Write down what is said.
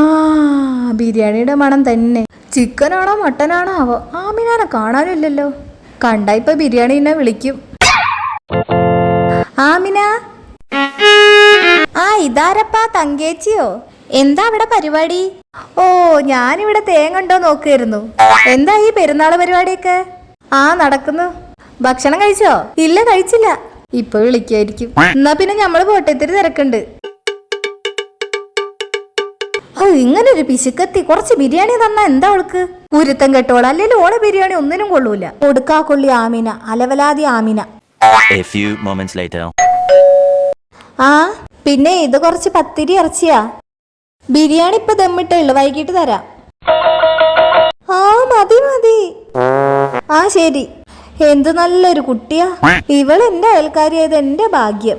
ആ ബിരിയാണിയുടെ മണം തന്നെ. ചിക്കനാണോ മട്ടനാണോ ആവോ, ആമിനാനെ കാണാനും ഇല്ലല്ലോ. കണ്ട ഇപ്പൊ ബിരിയാണി എന്നെ വിളിക്കും. ആമിന. ആ ഇതാരപ്പാ, തങ്കേച്ചിയോ? എന്താ അവിടെ പരിപാടി? ഓ ഞാനിവിടെ തേങ്ങണ്ടോ നോക്കായിരുന്നു. എന്താ ഈ പെരുന്നാള് പരിപാടിയൊക്കെ? ആ നടക്കുന്നു. ഭക്ഷണം കഴിച്ചോ? ഇല്ല കഴിച്ചില്ല, ഇപ്പൊ വിളിക്കായിരിക്കും. എന്നാ പിന്നെ ഞമ്മള് പോട്ടെ, ഇത്തിരി തിരക്കുണ്ട്. ഇങ്ങനൊരു പിശുക്കത്തി കുറച്ച് ബിരിയാണി തന്നാ എന്താ അവൾക്ക്? ഉരുത്തം കെട്ടോളൂ, അല്ലെങ്കിൽ ഓളെ ബിരിയാണി ഒന്നിനും കൊള്ളൂല. കൊടുക്കാ കൊള്ളി ആമിന, അലവലാതി ആമിന. ആ പിന്നെ ഇത് കുറച്ച് പത്തിരി ഇറച്ചിയാ. ബിരിയാണി ഇപ്പൊ ദമ്മിട്ടേ ഉള്ളു, വൈകിട്ട് തരാം. ആ മതി മതി. ആ ശരി. എന്ത് നല്ലൊരു കുട്ടിയാ ഇവൾ. എന്റെ അയൽക്കാരിയായത് എന്റെ ഭാഗ്യം.